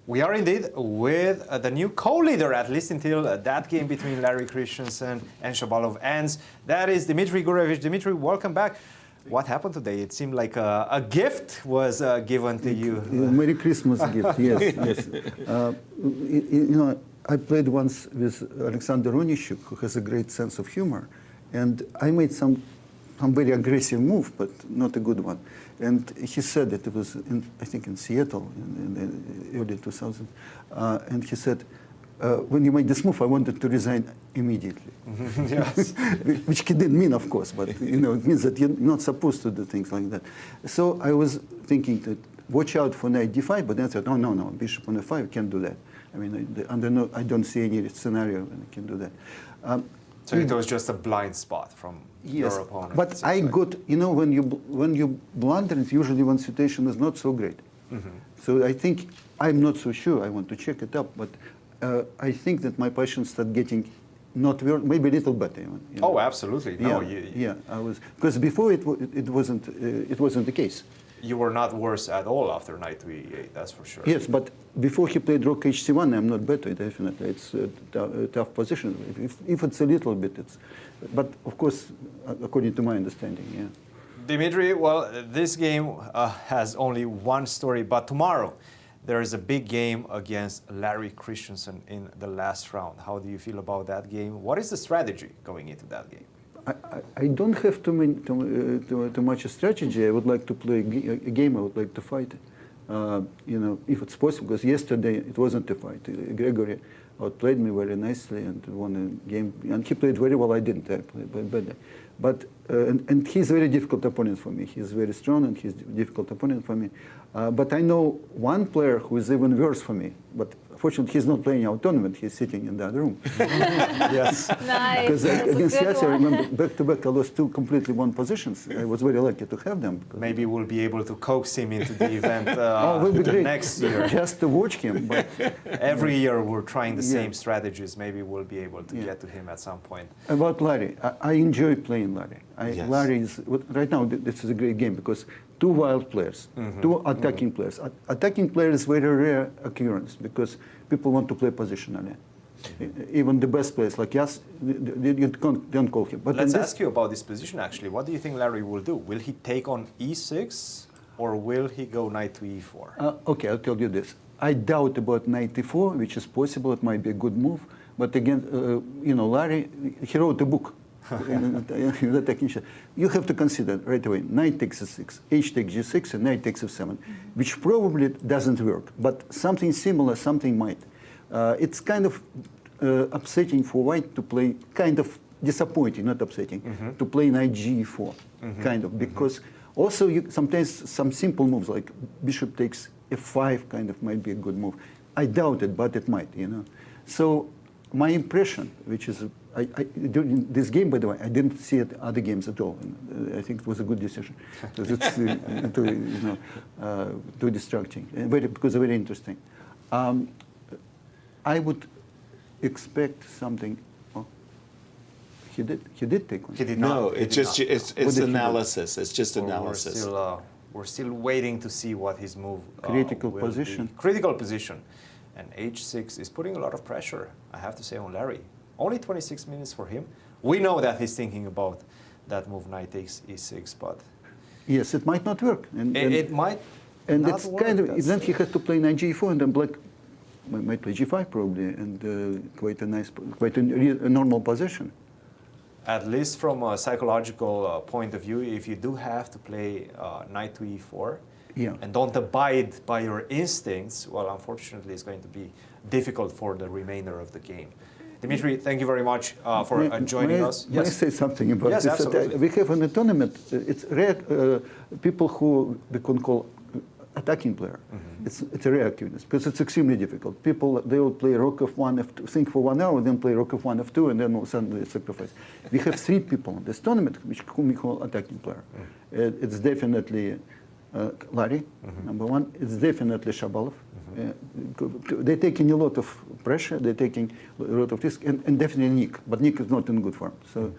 We are indeed with the new co-leader, at least until that game between Larry Christensen and Shabalov ends. That is Dmitry Gurevich. Dmitry, welcome back. What happened today? It seemed like a gift was given to you. Merry Christmas gift, yes. Yes. You know, I played once with Alexander Onyshuk, who has a great sense of humor, and I made some very aggressive move, but not a good one. And he said that it was, I think, in Seattle in the early 2000s. And he said, when you made this move, I wanted to resign immediately. Yes. Which he didn't mean, of course, but you know, it means that you're not supposed to do things like that. So I was thinking that watch out for knight d5, but then I said, oh, no, bishop on f5, can't do that. I mean, I don't see any scenario when I can do that. So it was just a blind spot from yes, your opponent. But I got, you know, when you blunder, it's usually when situation is not so great. So I think, I'm not so sure, I want to check it up, but I think that my patients start getting not very, maybe a little better. You know? Oh, absolutely. No, yeah, I was, because before it wasn't the case. You were not worse at all after knight to e8, that's for sure. Yes, but before he played rook hc1, I'm not better, definitely. It's a tough position. If it's a little bit, it's... But, of course, according to my understanding, yeah. Dmitry, well, this game has only one story, but tomorrow there is a big game against Larry Christensen in the last round. How do you feel about that game? What is the strategy going into that game? I don't have too much a strategy. I would like to play a game. I would like to fight. You know, if it's possible. Because yesterday it wasn't a fight. Gregory outplayed me very nicely and won a game. And he played very well. I didn't. I played badly. But and he's a very difficult opponent for me. He's very strong and he's a difficult opponent for me. But I know one player who is even worse for me. But fortunately, he's not playing our tournament. He's sitting in that room. Yes. Nice. Because against Yasser, I remember back-to-back, I lost two completely won positions. I was very lucky to have them. Maybe we'll be able to coax him into the event next year. Just to watch him. But every year we're trying the same strategies. Maybe we'll be able to get to him at some point. About Larry, I enjoy playing Larry. Larry is, right now, this is a great game because two wild players, two attacking players. Attacking player is very rare occurrence because people want to play positionally. Even the best players like Yas, you don't call him. But let's ask you about this position actually. What do you think Larry will do? Will he take on e6 or will he go knight to e4? Okay, I'll tell you this. I doubt about knight e4, which is possible. It might be a good move. But again, you know, Larry, he wrote a book. You have to consider right away knight takes e6, h takes g6, and knight takes f7, which probably doesn't work. But something similar, something might. It's kind of upsetting for white to play, kind of disappointing, not upsetting, to play knight g4, kind of, because also sometimes some simple moves like bishop takes f5 kind of might be a good move. I doubt it, but it might, you know. So my impression, which is, during this game, by the way, I didn't see it other games at all. And, I think it was a good decision because it's too distracting, because very interesting. I would expect something. Oh, he did take one. He did not. No, it's analysis. It's just analysis. We're still waiting to see what his move critical will position. Be. Critical position. And h6 is putting a lot of pressure, I have to say, on Larry. Only 26 minutes for him. We know that he's thinking about that move, knight takes e6, but... Yes, it might not work. And it might and not it's work. kind of, then he has to play knight g4, and then black might play g5 probably, and quite a normal position. At least from a psychological point of view, if you do have to play knight to e4, and don't abide by your instincts, well, unfortunately, it's going to be difficult for the remainder of the game. Dmitry, thank you very much for joining us. May I say something about this? Absolutely. We have in the tournament, it's rare people who we can call attacking player. It's a rare activity because it's extremely difficult. People, they will play rook f1, f2, think for 1 hour, then play rook f1, f2, and then suddenly sacrifice. We have 3 people in this tournament whom we call attacking player. It's definitely Larry, number 1. It's definitely Shabalov. They're taking a lot of pressure. They're taking a lot of risk, and definitely Nick. But Nick is not in good form. So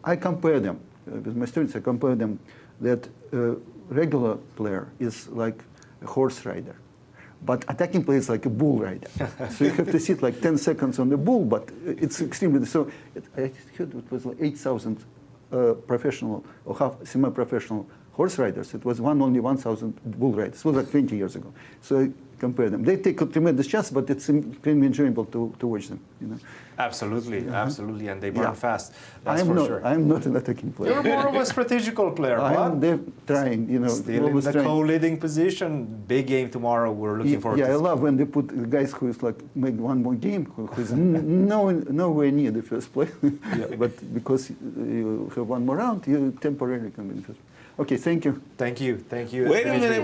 I compare them with my students. I compare them that regular player is like a horse rider. But attacking play is like a bull rider. So you have to sit like 10 seconds on the bull, but it's extremely, so I heard it was like 8,000 professional or half semi-professional horse riders. It was only 1,000 bull riders. It was like 20 years ago. So I compare them. They take a tremendous chance, but it's extremely enjoyable to watch them. You know? Absolutely, absolutely, and they burn Yeah. fast. That's for sure. I'm not an attacking player. You're more of a strategical player, but They're trying, you know. still in always the trying. co-leading position. Big game tomorrow. We're looking forward Yeah, to I love when they put the guys who is like make one more game, who's nowhere near the first place, but because you have one more round, you temporarily come in first. Okay, thank you. Thank you. Thank you. Wait a Dmitry. minute,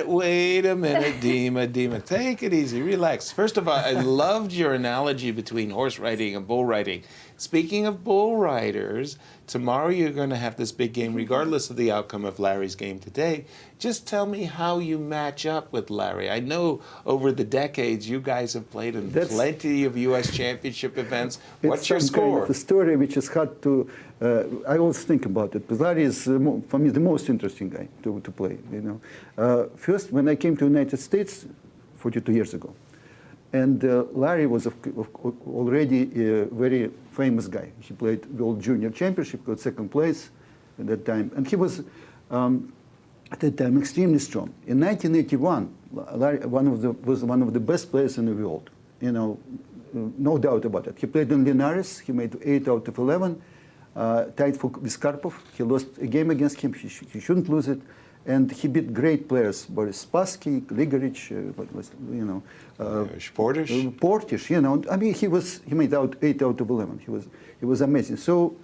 wait a minute, Dima. Take it easy, relax. First of all, I loved your analogy between horse riding and bull riding. Speaking of bull riders, tomorrow you're going to have this big game, regardless of the outcome of Larry's game today. Just tell me how you match up with Larry. I know over the decades you guys have played in plenty of U.S. championship events. What's your score? Kind of a story which is hard to. I always think about it because Larry is, for me, the most interesting guy to play. You know, first when I came to the United States 42 years ago, and Larry was already a very famous guy. He played World Junior Championship, got second place at that time, and he was at that time extremely strong. In 1981, Larry was one of the best players in the world. You know, no doubt about it. He played in Linares. He made 8 out of 11. Tied with Karpov. He lost a game against him. He shouldn't lose it. And he beat great players, Boris Spassky, Grigorich, you know. Portish, you know. I mean, he made 8 out of 11. He was amazing. So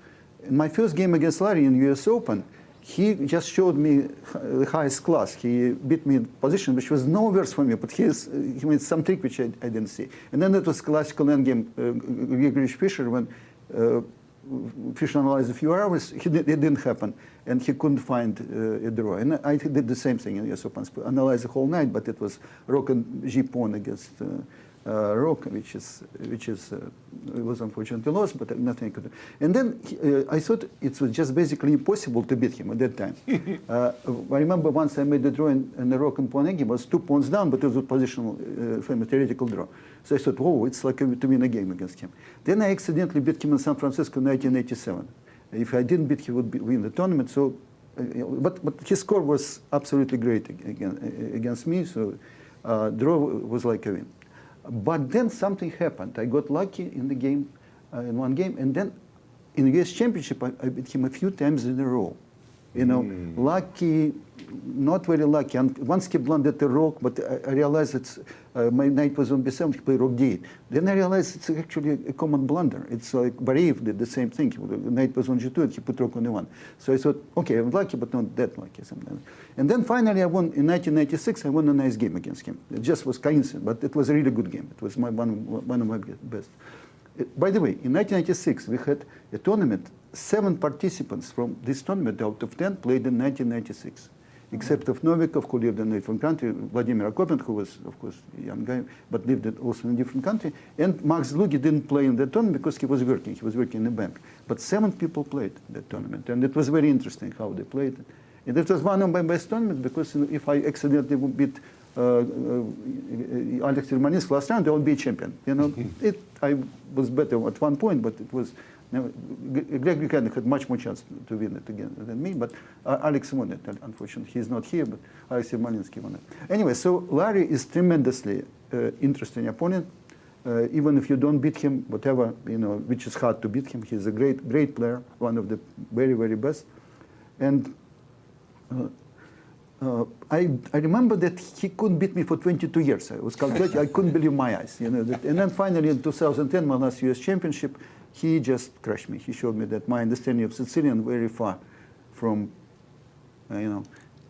in my first game against Larry in US Open, he just showed me the highest class. He beat me in position, which was no worse for me, but he made some trick which I didn't see. And then it was classical endgame, Grigorich Fischer, when Fischer analyzed a few hours, it didn't happen, and he couldn't find a draw. And I did the same thing in US Open, analyzed the whole night, but it was Rock and G pawn against Rock, which was unfortunately lost, but nothing I could do. And then I thought it was just basically impossible to beat him at that time. I remember once I made the draw in the Rock and pawn game, it was 2 pawns down, but it was a positional, famous theoretical draw. So I thought, whoa, it's like to win a game against him. Then I accidentally beat him in San Francisco in 1987. If I didn't beat him, he would win the tournament. So, but his score was absolutely great against me, so draw was like a win. But then something happened. I got lucky in the game, in one game, and then in the US Championship, I beat him a few times in a row. You know, lucky, not very lucky. And once he blundered the rook, but I realized it's my knight was on b7, he played rook d8. Then I realized it's actually a common blunder. It's like Bareev did the same thing. The knight was on g2 and he put rook on e1. So I thought, okay, I'm lucky, but not that lucky sometimes. And then finally I won, in 1996, I won a nice game against him. It just was coincidence, but it was a really good game. It was one of my best. By the way, in 1996, we had a tournament. 7 participants from this tournament out of 10 played in 1996, except of Novikov, who lived in a different country, Vladimir Akopin, who was, of course, a young guy, but lived also in a different country, and Max Lugi didn't play in that tournament because he was working. He was working in a bank. But 7 people played that tournament, and it was very interesting how they played. And it was one of my best tournaments because if I accidentally beat Alex Yermaninsky last round, I would be a champion. You know, I was better at one point, but it was. Greg Buchanan had much more chance to win it again than me, but Alex won it, unfortunately. He's not here, but Alex Yermaninsky won it. Anyway, so Larry is tremendously interesting opponent. Even if you don't beat him, whatever, you know, which is hard to beat him, he's a great player, one of the very, very best. And I remember that he couldn't beat me for 22 years. I was calculating, I couldn't believe my eyes. You know, and then finally in 2010, my last US championship, he just crushed me. He showed me that my understanding of Sicilian very far from, you know,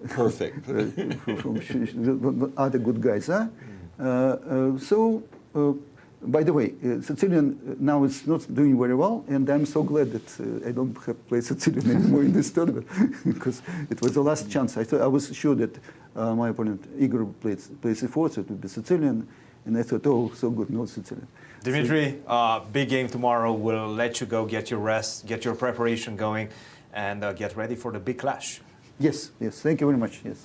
perfect. from other good guys. Huh? By the way, Sicilian now is not doing very well, and I'm so glad that I don't have to play Sicilian anymore in this tournament because it was the last chance. I was sure that my opponent Igor plays e4, so it would be Sicilian, and I thought, oh, so good, no Sicilian. Dmitry, big game tomorrow. We'll let you go, get your rest, get your preparation going, and get ready for the big clash. Yes, thank you very much. Yes.